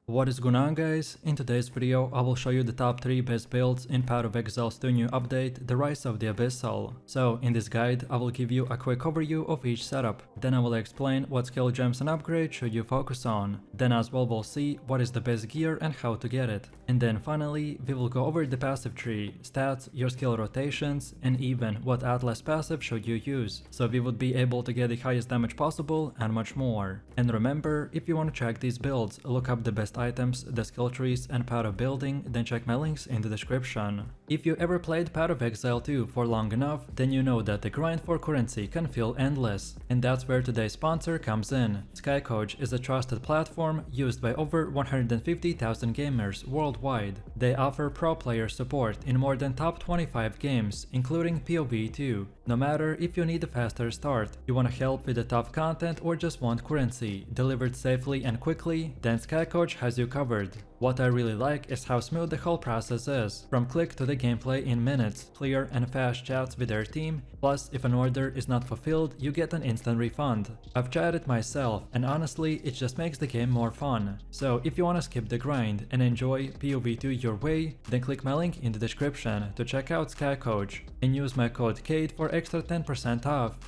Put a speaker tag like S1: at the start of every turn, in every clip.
S1: What is going on, guys? In today's video I will show you the top 3 best builds in part of Exile's 2 new update, the Rise of the Abyssal. So in this guide I will give you a quick overview of each setup, then I will explain what skill gems and upgrades should you focus on, then as well we'll see what is the best gear and how to get it, and then finally we will go over the passive tree, stats, your skill rotations, and even what Atlas passive should you use, so we would be able to get the highest damage possible and much more. And remember, if you want to check these builds, look up the best items, the skill trees, and path of building, then check my links in the description. If you ever played Path of Exile 2 for long enough, then you know that the grind for currency can feel endless, and that's where today's sponsor comes in. Skycoach is a trusted platform used by over 150,000 gamers worldwide. They offer pro player support in more than top 25 games, including POE 2. No matter if you need a faster start, you want help with the tough content, or just want currency delivered safely and quickly, then Skycoach has you covered. What I really like is how smooth the whole process is, from click to the gameplay in minutes, clear and fast chats with their team, plus if an order is not fulfilled you get an instant refund. I've tried it myself and honestly it just makes the game more fun. So if you wanna skip the grind and enjoy POE 2 your way, then click my link in the description to check out Skycoach and use my code KATE for extra 10% off.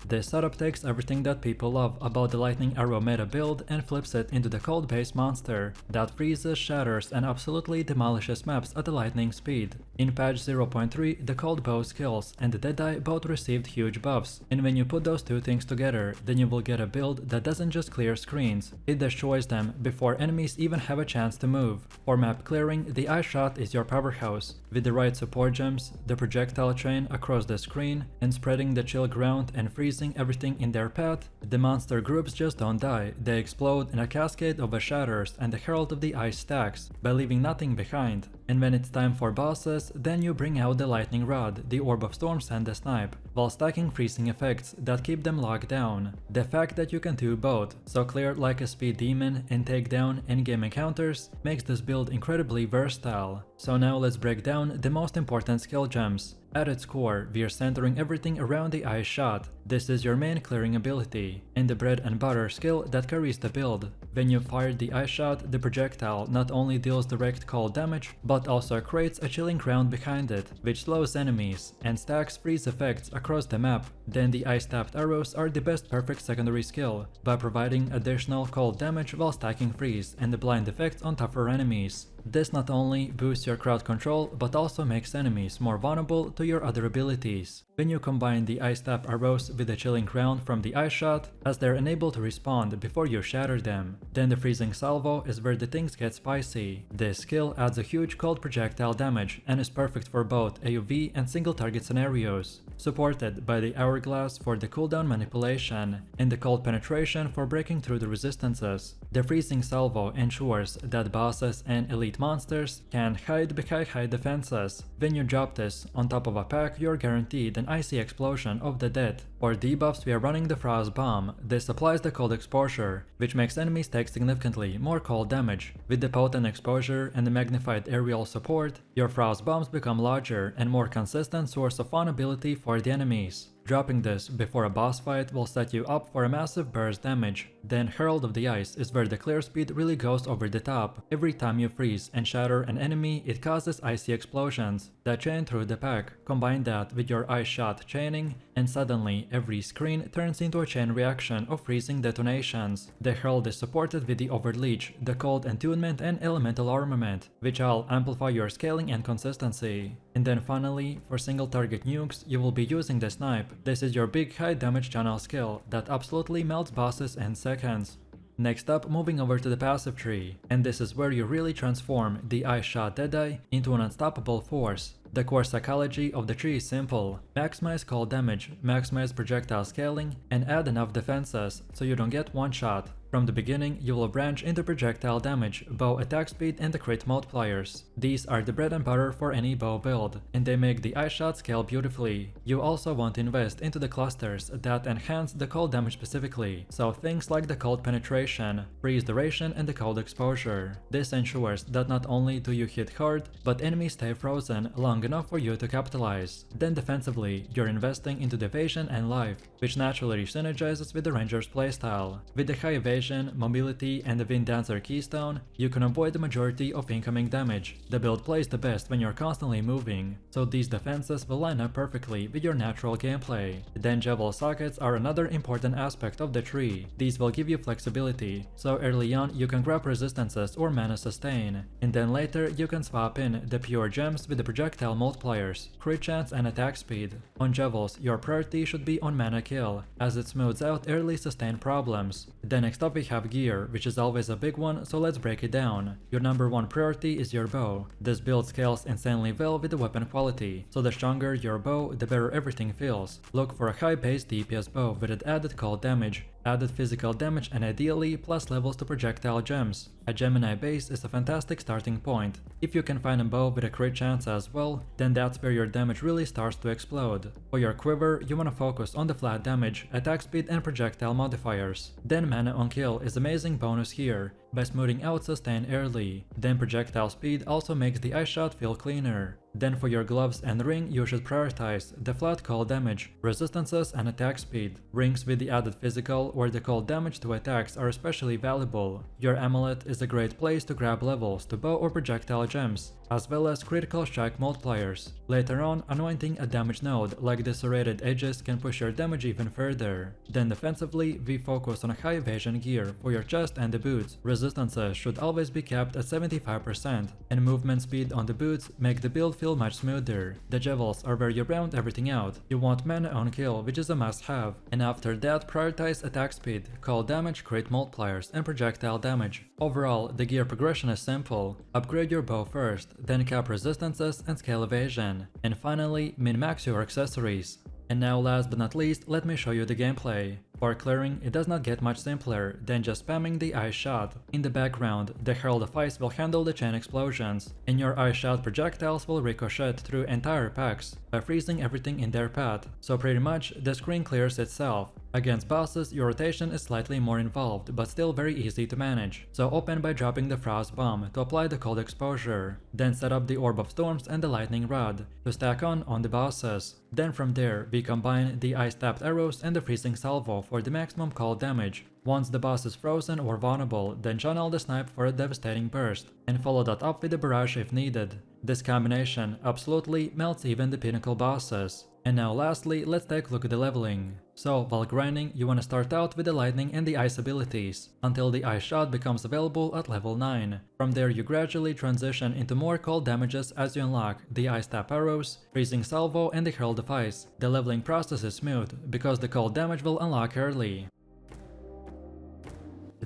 S1: This setup takes everything that people love about the lightning arrow meta build and flips it into the cold based monster that freezes, shatters, and absolutely demolishes maps at the lightning speed. In patch 0.3, the cold bow skills and the deadeye both received huge buffs, and when you put those two things together, then you will get a build that doesn't just clear screens, it destroys them before enemies even have a chance to move. For map clearing, the eye shot is your powerhouse. With the right support gems, the projectile train across the screen, and spreading the chill ground and freezing everything in their path, the monster groups just don't die, they explode in a cascade of shatters and the Herald of the Ice stacks, by leaving nothing behind. And when it's time for bosses, then you bring out the lightning rod, the orb of storms, and the snipe, while stacking freezing effects that keep them locked down. The fact that you can do both, so clear like a speed demon and take down endgame encounters, makes this build incredibly versatile. So now let's break down the most important skill gems. At its core, we are centering everything around the Ice shot. This is your main clearing ability, and the bread and butter skill that carries the build. When you fire the Ice shot, the projectile not only deals direct cold damage, but also creates a chilling ground behind it, which slows enemies, and stacks freeze effects across the map. Then the ice-tapped arrows are the best perfect secondary skill, by providing additional cold damage while stacking freeze and the blind effects on tougher enemies. This not only boosts your crowd control, but also makes enemies more vulnerable to your other abilities. When you combine the ice tap arrows with the chilling ground from the ice shot, as they're unable to respond before you shatter them, then the freezing salvo is where the things get spicy. This skill adds a huge cold projectile damage and is perfect for both AoV and single target scenarios, supported by the hourglass for the cooldown manipulation and the cold penetration for breaking through the resistances. The freezing salvo ensures that bosses and elite monsters can hide behind high defenses. When you drop this on top of a pack, you're guaranteed an icy explosion of the dead. For debuffs, we are running the Frost Bomb. This applies the cold exposure, which makes enemies take significantly more cold damage. With the potent exposure and the magnified aerial support, your Frost Bombs become larger and more consistent source of vulnerability for the enemies. Dropping this before a boss fight will set you up for a massive burst damage. Then Herald of the Ice is where the clear speed really goes over the top. Every time you freeze and shatter an enemy, it causes icy explosions that chain through the pack. Combine that with your ice shot chaining, and suddenly every screen turns into a chain reaction of freezing detonations. The Herald is supported with the Overleach, the Cold Entombment, and Elemental Armament, which all amplify your scaling and consistency. And then finally, for single target nukes, you will be using the Snipe. This is your big high damage channel skill that absolutely melts bosses in seconds. Next up, moving over to the passive tree, and this is where you really transform the Ice shot deadeye into an unstoppable force. The core psychology of the tree is simple: maximize cold damage, maximize projectile scaling, and add enough defenses so you don't get one shot. From the beginning, you will branch into projectile damage, bow attack speed, and the crit multipliers. These are the bread and butter for any bow build, and they make the ice shot scale beautifully. You also want to invest into the clusters that enhance the cold damage specifically, so things like the cold penetration, freeze duration, and the cold exposure. This ensures that not only do you hit hard, but enemies stay frozen long enough for you to capitalize. Then defensively, you're investing into the evasion and life, which naturally synergizes with the ranger's playstyle. With the high evasion evasion, mobility, and the Wind Dancer keystone, you can avoid the majority of incoming damage. The build plays the best when you're constantly moving, so these defenses will line up perfectly with your natural gameplay. Then Javel sockets are another important aspect of the tree. These will give you flexibility, so early on you can grab resistances or mana sustain, and then later you can swap in the pure gems with the projectile multipliers, crit chance and attack speed. On Javels, your priority should be on mana kill, as it smooths out early sustain problems. Then next up we have gear, which is always a big one, so let's break it down. Your number one priority is your bow. This build scales insanely well with the weapon quality, so the stronger your bow, the better everything feels. Look for a high base DPS bow with added cold damage, added physical damage, and ideally plus levels to projectile gems. A Gemini base is a fantastic starting point. If you can find a bow with a crit chance as well, then that's where your damage really starts to explode. For your quiver, you wanna focus on the flat damage, attack speed, and projectile modifiers. Then mana on kill is amazing bonus here, by smoothing out sustain early. Then projectile speed also makes the ice shot feel cleaner. Then for your gloves and ring, you should prioritize the flat cold damage, resistances, and attack speed. Rings with the added physical or the cold damage to attacks are especially valuable. Your amulet is a great place to grab levels to bow or projectile gems, as well as critical strike multipliers. Later on, anointing a damage node like the serrated edges can push your damage even further. Then defensively, we focus on a high evasion gear for your chest and the boots. Resistances should always be capped at 75%, and movement speed on the boots make the build feel much smoother. The Javels are where you round everything out. You want mana on kill, which is a must-have, and after that prioritize attack speed, cold damage, crit multipliers, and projectile damage. Overall, the gear progression is simple. Upgrade your bow first, then cap resistances and scale evasion, and finally min-max your accessories. And now last but not least, let me show you the gameplay. For clearing, it does not get much simpler than just spamming the ice shot. In the background, the Herald of Ice will handle the chain explosions, and your ice shot projectiles will ricochet through entire packs by freezing everything in their path, so pretty much the screen clears itself. Against bosses, your rotation is slightly more involved, but still very easy to manage, so open by dropping the Frost Bomb to apply the cold exposure, then set up the Orb of Storms and the Lightning Rod to stack on the bosses. Then from there, we combine the ice-tapped arrows and the freezing salvo for the maximum cold damage. Once the boss is frozen or vulnerable, then channel the snipe for a devastating burst, and follow that up with a barrage if needed. This combination absolutely melts even the pinnacle bosses. And now lastly, let's take a look at the leveling. So while grinding, you wanna start out with the lightning and the ice abilities, until the ice shot becomes available at level 9. From there you gradually transition into more cold damages as you unlock the ice tap arrows, freezing salvo, and the Herald of Ice. The leveling process is smooth, because the cold damage will unlock early.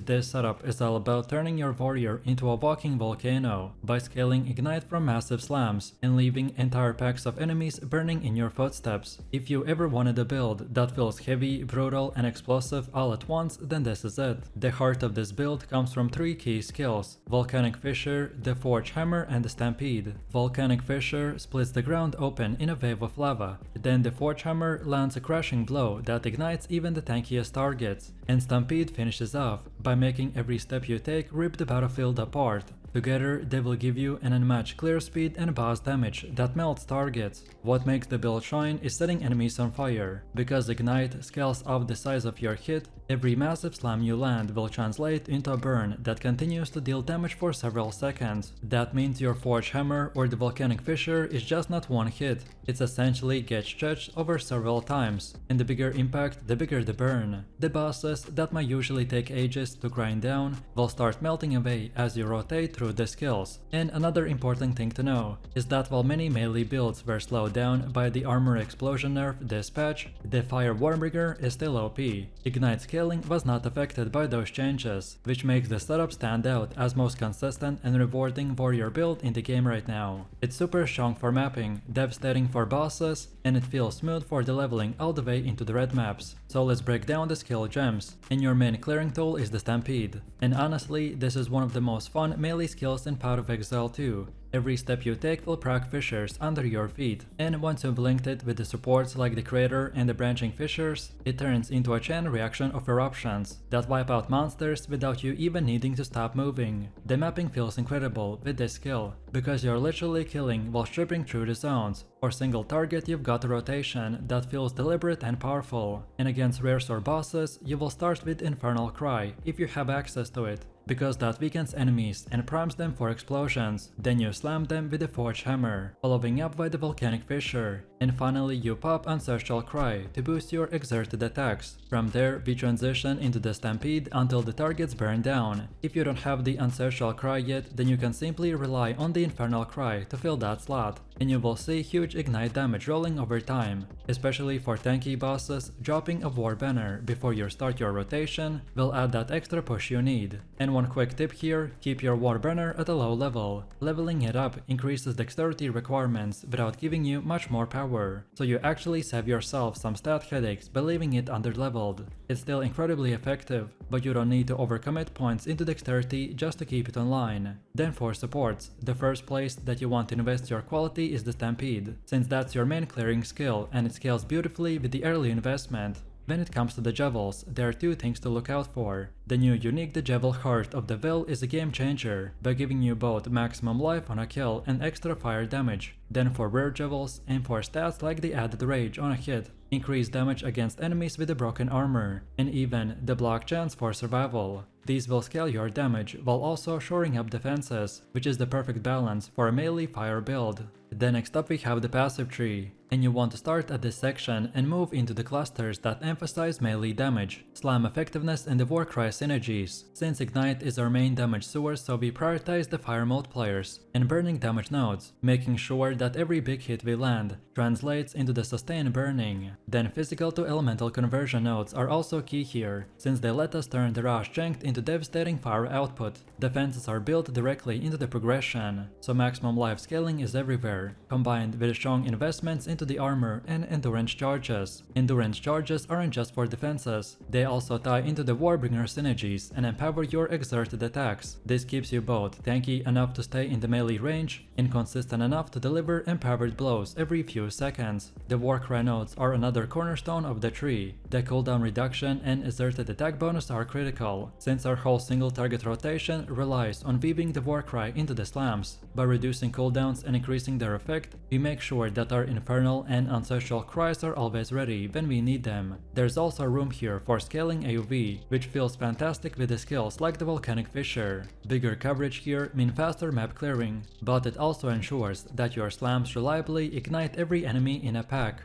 S1: This setup is all about turning your warrior into a walking volcano by scaling Ignite from massive slams and leaving entire packs of enemies burning in your footsteps. If you ever wanted a build that feels heavy, brutal, and explosive all at once, then this is it. The heart of this build comes from 3 key skills: Volcanic Fissure, the Forge Hammer, and the Stampede. Volcanic Fissure splits the ground open in a wave of lava. Then the Forge Hammer lands a crashing blow that ignites even the tankiest targets, and Stampede finishes off by making every step you take rip the battlefield apart. Together, they will give you an unmatched clear speed and boss damage that melts targets. What makes the build shine is setting enemies on fire. Because Ignite scales up the size of your hit, every massive slam you land will translate into a burn that continues to deal damage for several seconds. That means your Forge Hammer or the Volcanic Fissure is just not one hit. It essentially gets stretched over several times, and the bigger impact, the bigger the burn. The bosses that might usually take ages to grind down will start melting away as you rotate through the skills. And another important thing to know is that while many melee builds were slowed down by the armor explosion nerf this patch, the Fire Warbringer is still OP. Ignite scaling was not affected by those changes, which makes the setup stand out as most consistent and rewarding warrior build in the game right now. It's super strong for mapping, devastating for bosses, and it feels smooth for the leveling all the way into the red maps. So let's break down the skill gems, and your main clearing tool is the Stampede. And honestly, this is one of the most fun melee skills in Path of Exile too. Every step you take will proc fissures under your feet, and once you've linked it with the supports like the Crater and the branching fissures, it turns into a chain reaction of eruptions that wipe out monsters without you even needing to stop moving. The mapping feels incredible with this skill, because you're literally killing while stripping through the zones. For single target, you've got a rotation that feels deliberate and powerful, and against rares or bosses, you will start with Infernal Cry if you have access to it, because that weakens enemies and primes them for explosions. Then you slam them with the Forge Hammer, following up by the Volcanic Fissure, and finally you pop Ancestral Cry to boost your exerted attacks. From there, we transition into the Stampede until the targets burn down. If you don't have the Ancestral Cry yet, then you can simply rely on the Infernal Cry to fill that slot, and you will see huge ignite damage rolling over time. Especially for tanky bosses, dropping a War Banner before you start your rotation will add that extra push you need. And one quick tip here, keep your War Banner at a low level. Leveling it up increases dexterity requirements without giving you much more power, so you actually save yourself some stat headaches by leaving it underleveled. It's still incredibly effective, but you don't need to overcommit points into dexterity just to keep it online. Then for supports, the first place that you want to invest your quality is the Stampede, since that's your main clearing skill and it scales beautifully with the early investment. When it comes to the Jevels, there are two things to look out for. The new unique The Jevel Heart of the Will is a game changer by giving you both maximum life on a kill and extra fire damage. Then for rare Jevels, aim for stats like the added rage on a hit, increased damage against enemies with the broken armor, and even the block chance for survival. These will scale your damage while also shoring up defenses, which is the perfect balance for a melee fire build. Then next up we have the passive tree, and you want to start at this section and move into the clusters that emphasize melee damage, slam effectiveness and the Warcry synergies. Since Ignite is our main damage source, so we prioritize the fire multipliers and burning damage nodes, making sure that every big hit we land translates into the sustained burning. Then physical to elemental conversion nodes are also key here, since they let us turn the Rush Janked into devastating fire output. Defenses are built directly into the progression, so maximum life scaling is everywhere, combined with strong investments into the armor and endurance charges. Endurance charges aren't just for defenses, they also tie into the warbringer synergies and empower your exerted attacks. This keeps you both tanky enough to stay in the melee range and consistent enough to deliver empowered blows every few seconds. The Warcry nodes are another cornerstone of the tree. The cooldown reduction and exerted attack bonus are critical, since our whole single target rotation relies on weaving the Warcry into the slams. By reducing cooldowns and increasing their effect, we make sure that our Infernal and Ancestral Cries are always ready when we need them. There's also room here for scaling AoV, which feels fantastic with the skills like the Volcanic Fissure. Bigger coverage here mean faster map clearing, but it also ensures that your slams reliably ignite every enemy in a pack.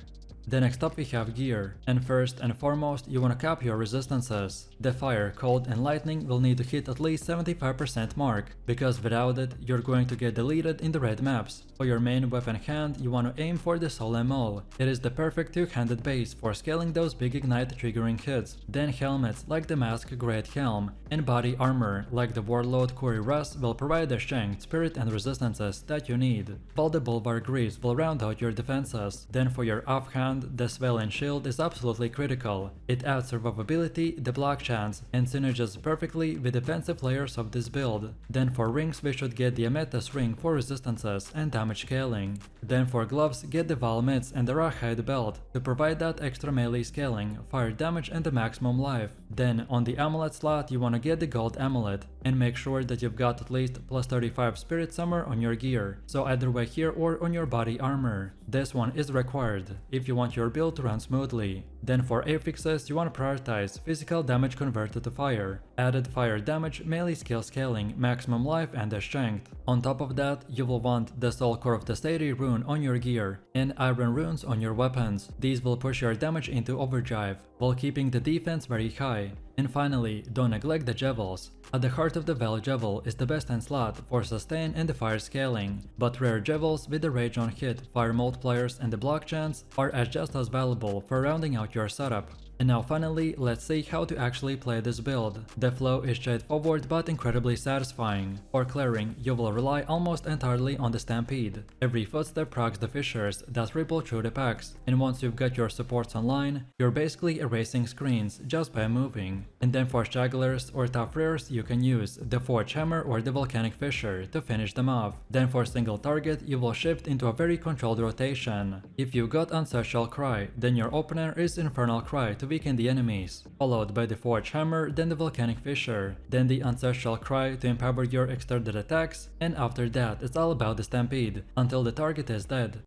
S1: Then next up we have gear, and first and foremost you wanna cap your resistances. The fire, cold and lightning will need to hit at least 75% mark, because without it you're going to get deleted in the red maps. For your main weapon hand you wanna aim for the Soul and Maul. It is the perfect two-handed base for scaling those big ignite triggering hits. Then helmets like the Mask Great Helm, and body armor like the Warlord Kuri Russ will provide the strength, spirit and resistances that you need, while the Bulwark Greaves will round out your defenses. Then for your offhand, the Swell and Shield is absolutely critical. It adds survivability, the block chance, and synergizes perfectly with defensive layers of this build. Then for rings we should get the Amethyst Ring for resistances and damage scaling. Then for gloves get the Valmits and the Rawhide Belt to provide that extra melee scaling, fire damage and the maximum life. Then on the amulet slot you wanna get the Gold Amulet, and make sure that you've got at least plus 35 Spirit Summer on your gear, so either way here or on your body armor. This one is required if you want your build to run smoothly. Then for affixes you want to prioritize physical damage converted to fire, added fire damage, melee skill scaling, maximum life and the strength. On top of that you will want the Soul Core of the Steady rune on your gear and Iron runes on your weapons. These will push your damage into overdrive while keeping the defense very high. And finally, don't neglect the Jevels. At the heart of the Vel Jevel is the best end slot for sustain and the fire scaling, but rare Jevels with the rage on hit, fire multipliers and the block chance are just as valuable for rounding out your setup. And now finally, let's see how to actually play this build. The flow is straightforward but incredibly satisfying. For clearing, you will rely almost entirely on the Stampede. Every footstep procs the fissures that ripple through the packs, and once you've got your supports online, you're basically erasing screens just by moving. And then for stragglers or tough rares, you can use the Forge Hammer or the Volcanic Fissure to finish them off. Then for single target, you will shift into a very controlled rotation. If you got Ancestral Cry, then your opener is Infernal Cry to weaken the enemies, followed by the Forge Hammer, then the Volcanic Fissure, then the Ancestral Cry to empower your extended attacks, and after that it's all about the Stampede, until the target is dead.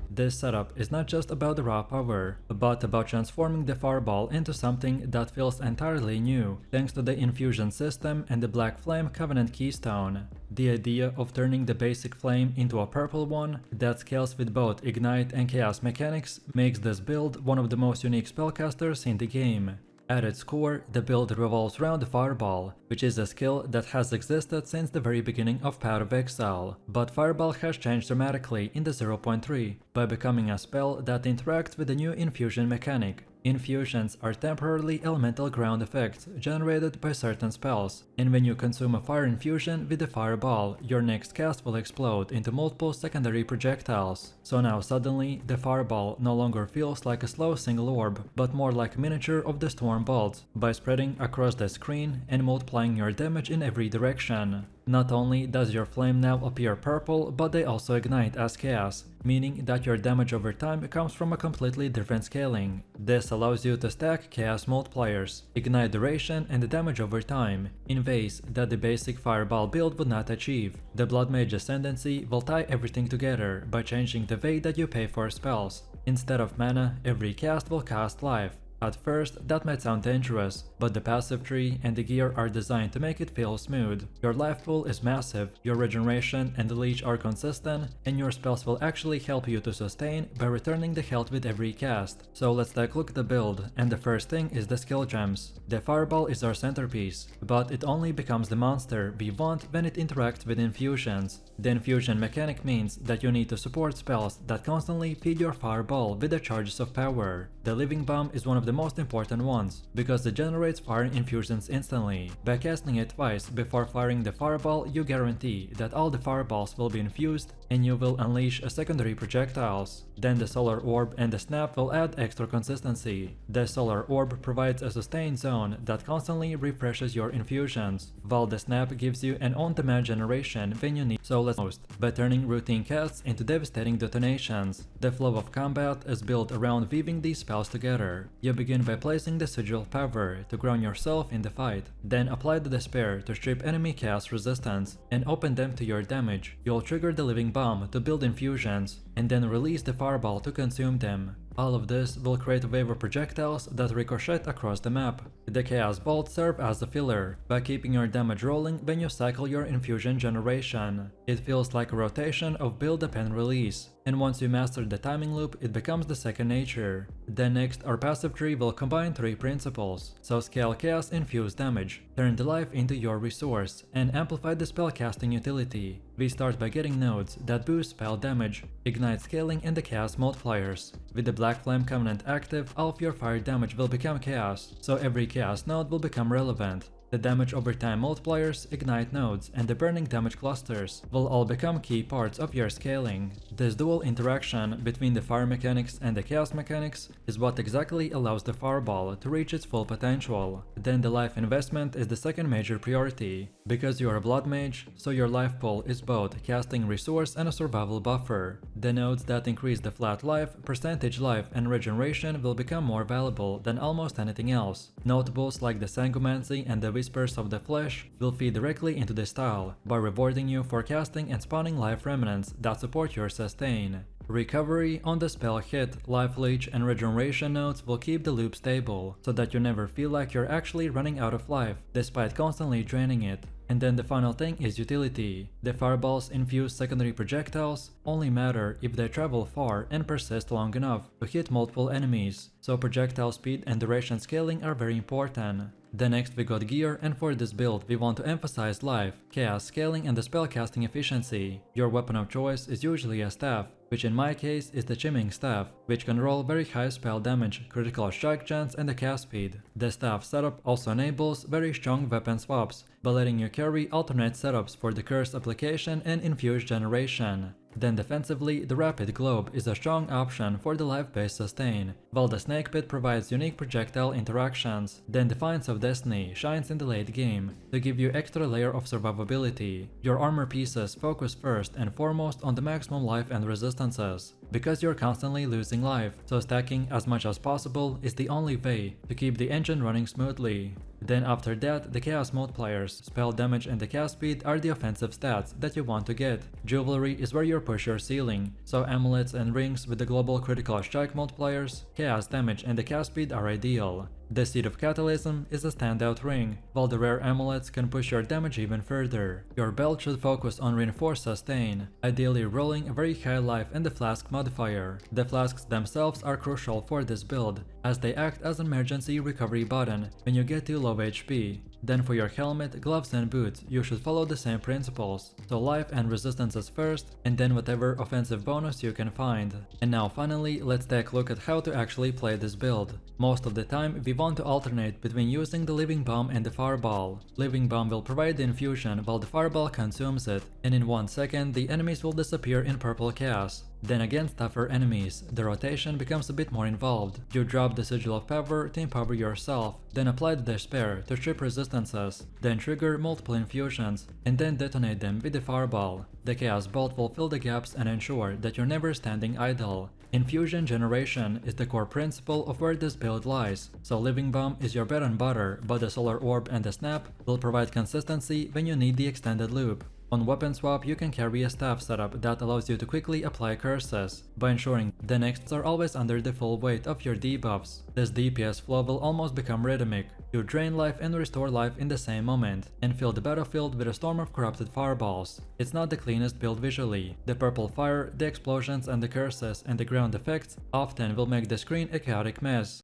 S1: This setup is not just about the raw power, but about transforming the Fireball into something that feels entirely new, thanks to the infusion system and the Black Flame Covenant Keystone. The idea of turning the basic flame into a purple one that scales with both Ignite and Chaos mechanics makes this build one of the most unique spellcasters in the game. At its core, the build revolves around the Fireball, which is a skill that has existed since the very beginning of Path of Exile, but Fireball has changed dramatically in the 0.3 by becoming a spell that interacts with the new infusion mechanic. Infusions are temporarily elemental ground effects generated by certain spells, and when you consume a fire infusion with the Fireball, your next cast will explode into multiple secondary projectiles. So now suddenly, the Fireball no longer feels like a slow single orb, but more like a miniature of the Storm Bolt, by spreading across the screen and multiplying your damage in every direction. Not only does your flame now appear purple, but they also ignite as chaos, meaning that your damage over time comes from a completely different scaling. This allows you to stack chaos multipliers, ignite duration and damage over time, in ways that the basic Fireball build would not achieve. The Blood Mage Ascendancy will tie everything together by changing the way that you pay for spells. Instead of mana, every cast will cost life. At first, that might sound dangerous, but the passive tree and the gear are designed to make it feel smooth. Your life pool is massive, your regeneration and the leech are consistent, and your spells will actually help you to sustain by returning the health with every cast. So let's take a look at the build, and the first thing is the skill gems. The Fireball is our centerpiece, but it only becomes the monster we want when it interacts with infusions. The infusion mechanic means that you need to support spells that constantly feed your Fireball with the charges of power. The Living Bomb is one of the most important ones, because it generates fire infusions instantly. By casting it twice before firing the Fireball, you guarantee that all the Fireballs will be infused and you will unleash secondary projectiles. Then the Solar Orb and the Snap will add extra consistency. The Solar Orb provides a sustained zone that constantly refreshes your infusions, while the Snap gives you an on-demand generation when you need so less most, by turning routine casts into devastating detonations. The flow of combat is built around weaving these spells together. You begin by placing the Sigil Power to ground yourself in the fight, then apply the Despair to strip enemy cast resistance and open them to your damage. You'll trigger the Living Bomb to build infusions, and then release the Fireball to consume them. All of this will create a wave of projectiles that ricochet across the map. The Chaos Bolt serve as a filler, by keeping your damage rolling when you cycle your infusion generation. It feels like a rotation of build up and release, and once you master the timing loop, it becomes the second nature. Then next, our passive tree will combine three principles. So scale Chaos infused damage, turn the life into your resource, and amplify the spellcasting utility. We start by getting nodes that boost spell damage, ignite scaling and the chaos multipliers. With the Black Flame Covenant active, all of your fire damage will become chaos, so every chaos node will become relevant. The damage over time multipliers, ignite nodes, and the burning damage clusters will all become key parts of your scaling. This dual interaction between the fire mechanics and the chaos mechanics is what exactly allows the Fireball to reach its full potential. Then the life investment is the second major priority. Because you are a blood mage, so your life pool is both casting resource and a survival buffer. The nodes that increase the flat life, percentage life, and regeneration will become more valuable than almost anything else. Notables like the Sangumancy and the Whispers of the Flesh will feed directly into this style, by rewarding you for casting and spawning life remnants that support your sustain. Recovery on the spell hit, life leech, and regeneration nodes will keep the loop stable, so that you never feel like you're actually running out of life, despite constantly draining it. And then the final thing is utility. The Fireballs infused secondary projectiles only matter if they travel far and persist long enough to hit multiple enemies, so projectile speed and duration scaling are very important. Then next we got gear, and for this build we want to emphasize life, chaos scaling, and the spellcasting efficiency. Your weapon of choice is usually a staff, which in my case is the Chiming Staff, which can roll very high spell damage, critical strike chance and a cast speed. The staff setup also enables very strong weapon swaps, by letting you carry alternate setups for the curse application and infuse generation. Then defensively, the Rapid Globe is a strong option for the life-based sustain, while the Snake Pit provides unique projectile interactions. Then Defiance of Destiny shines in the late game to give you extra layer of survivability. Your armor pieces focus first and foremost on the maximum life and resistances, because you're constantly losing life, so stacking as much as possible is the only way to keep the engine running smoothly. Then after that, the Chaos Multipliers, spell damage and the cast speed are the offensive stats that you want to get. Jewelry is where you push your ceiling, so amulets and rings with the global critical strike multipliers, chaos damage and the cast speed are ideal. The Seed of Catalysm is a standout ring, while the rare amulets can push your damage even further. Your belt should focus on reinforced sustain, ideally rolling a very high life and the flask modifier. The flasks themselves are crucial for this build, as they act as an emergency recovery button when you get to low HP. Then for your helmet, gloves and boots, you should follow the same principles, so life and resistances first, and then whatever offensive bonus you can find. And now finally, let's take a look at how to actually play this build. Most of the time, we want to alternate between using the Living Bomb and the Fireball. Living Bomb will provide the infusion while the Fireball consumes it, and in 1 second the enemies will disappear in purple chaos. Then against tougher enemies, the rotation becomes a bit more involved. You drop the Sigil of Power to empower yourself, then apply the Despair to strip resistances, then trigger multiple infusions, and then detonate them with the Fireball. The Chaos Bolt will fill the gaps and ensure that you're never standing idle. Infusion generation is the core principle of where this build lies, so Living Bomb is your bread and butter, but the Solar Orb and the Snap will provide consistency when you need the extended loop. On weapon swap, you can carry a staff setup that allows you to quickly apply curses, by ensuring the nexts are always under the full weight of your debuffs. This DPS flow will almost become rhythmic. You drain life and restore life in the same moment, and fill the battlefield with a storm of corrupted fireballs. It's not the cleanest build visually. The purple fire, the explosions and the curses and the ground effects often will make the screen a chaotic mess.